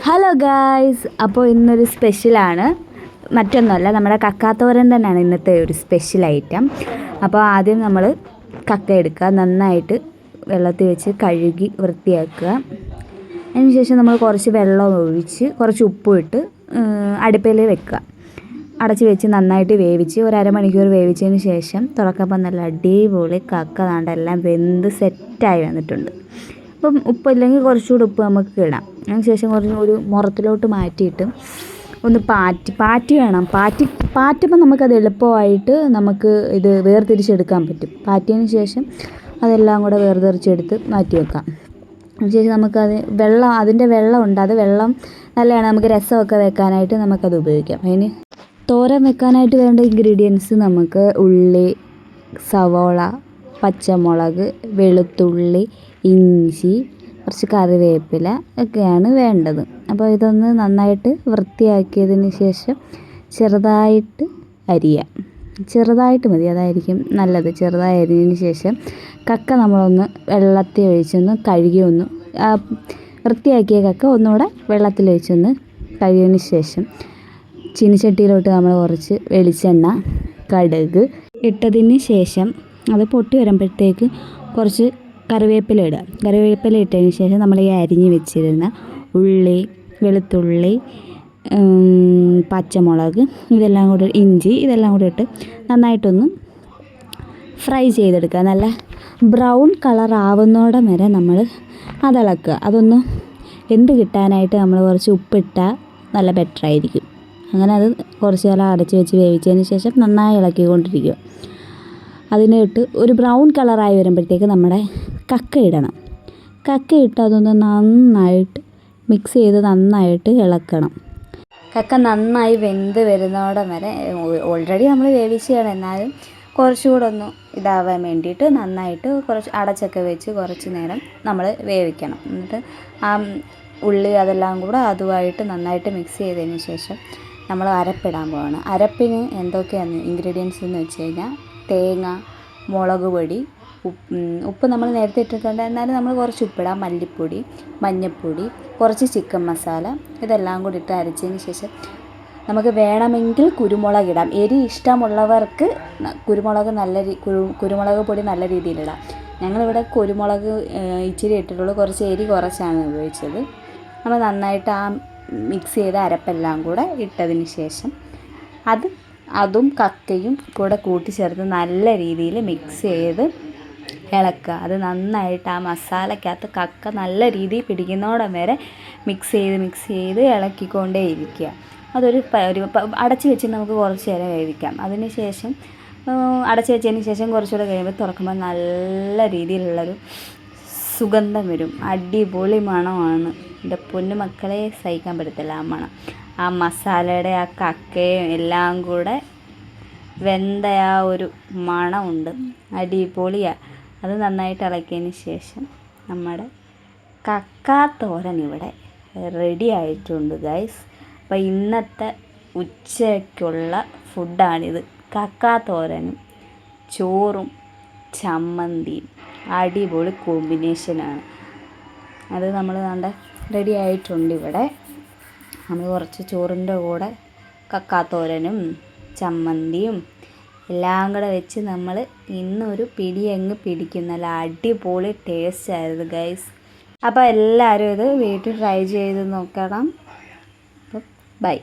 Hello guys, അപ്പോൾ ഇന്നൊരു സ്പെഷ്യലാണ്. മറ്റൊന്നുമല്ല, നമ്മുടെ കക്കാത്തോരൻ തന്നെയാണ് ഇന്നത്തെ ഒരു സ്പെഷ്യൽ ഐറ്റം. അപ്പോൾ ആദ്യം നമ്മൾ കക്ക എടുക്കുക, നന്നായിട്ട് വെള്ളത്തിൽ വെച്ച് കഴുകി വൃത്തിയാക്കുക. അതിനുശേഷം നമ്മൾ കുറച്ച് വെള്ളം ഒഴിച്ച് കുറച്ച് ഉപ്പും ഇട്ട് അടുപ്പിൽ വെക്കുക. അടച്ച് വെച്ച് നന്നായിട്ട് വേവിച്ച് ഒരു അരമണിക്കൂർ വേവിച്ചതിന് ശേഷം തുറക്കുമ്പോൾ നല്ല അടിപൊളി കക്ക എല്ലാം വെന്ത് സെറ്റായി വന്നിട്ടുണ്ട്. അപ്പം ഉപ്പില്ലെങ്കിൽ കുറച്ചുകൂടി ഉപ്പ് നമുക്ക് ഇടാം. അതിന് ശേഷം ഒരു മുറത്തിലോട്ട് മാറ്റിയിട്ട് ഒന്ന് പാറ്റി വേണം. പാറ്റുമ്പോൾ നമുക്കത് എളുപ്പമായിട്ട് നമുക്ക് ഇത് വേർതിരിച്ചെടുക്കാൻ പറ്റും. പാറ്റിയതിന് ശേഷം അതെല്ലാം കൂടെ വേർതിരിച്ചെടുത്ത് മാറ്റി വെക്കാം. അതിനുശേഷം നമുക്കത് അതിൻ്റെ വെള്ളമുണ്ട്, അത് വെള്ളം നല്ലതാണ്. നമുക്ക് രസമൊക്കെ വെക്കാനായിട്ട് നമുക്കത് ഉപയോഗിക്കാം. അതിന് തോരൻ വെക്കാനായിട്ട് വേണ്ട ഇൻഗ്രീഡിയൻസ് നമുക്ക് ഉള്ളി, സവോള, പച്ചമുളക്, വെളുത്തുള്ളി, ഇഞ്ചി, കുറച്ച് കറിവേപ്പില ഒക്കെയാണ് വേണ്ടത്. അപ്പോൾ ഇതൊന്ന് നന്നായിട്ട് വൃത്തിയാക്കിയതിന് ശേഷം ചെറുതായിട്ട് അരിയാം. ചെറുതായിട്ട് മതി, അതായിരിക്കും നല്ലത്. ചെറുതായി അരിഞ്ഞതിന് ശേഷം കക്ക നമ്മളൊന്ന് വെള്ളത്തിൽ ഒഴിച്ചൊന്ന് കഴുകി വൃത്തിയാക്കിയ കക്ക ഒന്നുകൂടെ വെള്ളത്തിൽ ഒഴിച്ചൊന്ന് കഴുകിയതിന് ശേഷം ചീനിച്ചട്ടിയിലോട്ട് നമ്മൾ കുറച്ച് വെളിച്ചെണ്ണ, കടുക് ഇട്ടതിന് ശേഷം അത് പൊട്ടി വരുമ്പോഴത്തേക്ക് കുറച്ച് കറിവേപ്പില ഇടുക. കറിവേപ്പില ഇട്ടതിന് ശേഷം നമ്മൾ ഈ അരിഞ്ഞ് വെച്ചിരുന്ന ഉള്ളി, വെളുത്തുള്ളി, പച്ചമുളക്, ഇതെല്ലാം കൂടി ഇഞ്ചി ഇതെല്ലാം കൂടി ഇട്ട് നന്നായിട്ടൊന്ന് ഫ്രൈ ചെയ്തെടുക്കുക. നല്ല ബ്രൗൺ കളർ ആവുന്നോടം വരെ നമ്മൾ അതിളക്കുക. അതൊന്ന് വെന്ത് കിട്ടാനായിട്ട് നമ്മൾ കുറച്ച് ഉപ്പിട്ടാൽ നല്ല ബെറ്ററായിരിക്കും. അങ്ങനെ അത് കുറച്ച് കാലം അടച്ച് വെച്ച് വേവിച്ചതിന് ശേഷം നന്നായി ഇളക്കിക്കൊണ്ടിരിക്കുക. അതിനിട്ട് ഒരു ബ്രൗൺ കളറായി വരുമ്പോഴത്തേക്ക് നമ്മുടെ കക്ക ഇടണം. കക്ക ഇട്ട് അതൊന്ന് നന്നായിട്ട് മിക്സ് ചെയ്ത് നന്നായിട്ട് ഇളക്കണം. കക്ക നന്നായി വെന്ത് വരുന്നോടം വരെ ഓൾറെഡി നമ്മൾ വേവിച്ചതാണ്, എന്നാലും കുറച്ചുകൂടെ ഒന്ന് ഇതാവാൻ വേണ്ടിയിട്ട് നന്നായിട്ട് കുറച്ച് അടച്ചൊക്കെ വെച്ച് കുറച്ച് നേരം നമ്മൾ വേവിക്കണം. എന്നിട്ട് ആ ഉള്ളി അതെല്ലാം കൂടെ അതുമായിട്ട് നന്നായിട്ട് മിക്സ് ചെയ്തതിന് ശേഷം നമ്മൾ അരപ്പിടാൻ പോവാണ്. അരപ്പിന് എന്തൊക്കെയാണ് ഇൻഗ്രീഡിയൻസ് എന്ന് വെച്ച് കഴിഞ്ഞാൽ തേങ്ങ, മുളക് പൊടി, ഉപ്പ് നമ്മൾ നേരത്തെ ഇട്ടിട്ടുണ്ട്, എന്നാലും നമ്മൾ കുറച്ച് ഉപ്പിടാം, മല്ലിപ്പൊടി, മഞ്ഞൾപ്പൊടി, കുറച്ച് ചിക്കൻ മസാല ഇതെല്ലാം കൂടി ഇട്ട് അരച്ചതിന് ശേഷം നമുക്ക് വേണമെങ്കിൽ കുരുമുളക് ഇടാം. എരി ഇഷ്ടമുള്ളവർക്ക് കുരുമുളക് പൊടി നല്ല രീതിയിലിടാം. ഞങ്ങളിവിടെ കുരുമുളക് ഇച്ചിരി ഇട്ടിട്ടുള്ളൂ, കുറച്ച് എരി കുറച്ചാണ് ഉപയോഗിച്ചത്. നമ്മൾ നന്നായിട്ട് ആ മിക്സ് ചെയ്ത അരപ്പെല്ലാം കൂടെ ഇട്ടതിന് ശേഷം അതും കക്കയും കൂടെ കൂട്ടിച്ചേർത്ത് നല്ല രീതിയിൽ മിക്സ് ചെയ്ത് ഇളക്കുക. അത് നന്നായിട്ട് ആ മസാലയ്ക്കകത്ത് കക്ക നല്ല രീതിയിൽ പിടിക്കുന്നോടം വരെ മിക്സ് ചെയ്ത് ഇളക്കിക്കൊണ്ടേ ഇരിക്കുക. അതൊരു അടച്ച് വെച്ച് നമുക്ക് കുറച്ച് നേരം വേവിക്കാം. അതിന് ശേഷം അടച്ച് വെച്ചതിന് ശേഷം കുറച്ചുകൂടെ കഴിയുമ്പോൾ തുറക്കുമ്പോൾ നല്ല രീതിയിലുള്ളൊരു സുഗന്ധം വരും. അടിപൊളി മണമാണ്. എൻ്റെ പൊന്നു മക്കളെ സഹിക്കാൻ പറ്റത്തില്ല ആ മണം. ആ മസാലയുടെ ആ കക്കയും എല്ലാം കൂടെ വെന്ത ആ ഒരു മണമുണ്ട്, അടിപൊളിയാണ്. അത് നന്നായിട്ട് ഇളക്കിയതിന് ശേഷം നമ്മുടെ കക്കാത്തോരൻ ഇവിടെ റെഡി ആയിട്ടുണ്ട് ഗൈസ്. അപ്പോൾ ഇന്നത്തെ ഉച്ചയ്ക്കുള്ള ഫുഡാണിത്. കക്കാത്തോരനും ചോറും ചമ്മന്തിയും അടിപൊളി കോമ്പിനേഷനാണ്. അത് നമ്മൾ റെഡി ആയിട്ടുണ്ട്. ഇവിടെ നമ്മൾ കുറച്ച് ചോറിൻ്റെ കൂടെ കക്കാത്തോരനും ചമ്മന്തിയും എല്ലാം കൂടെ വെച്ച് നമ്മൾ ഇന്നൊരു പിടിയങ്ങ് പിടിക്കും. നല്ല അടിപൊളി ടേസ്റ്റ് ആയിരുന്നു ഗൈസ്. അപ്പോൾ എല്ലാവരും ഇത് വീട്ടിൽ ട്രൈ ചെയ്ത് നോക്കണം. ബൈ.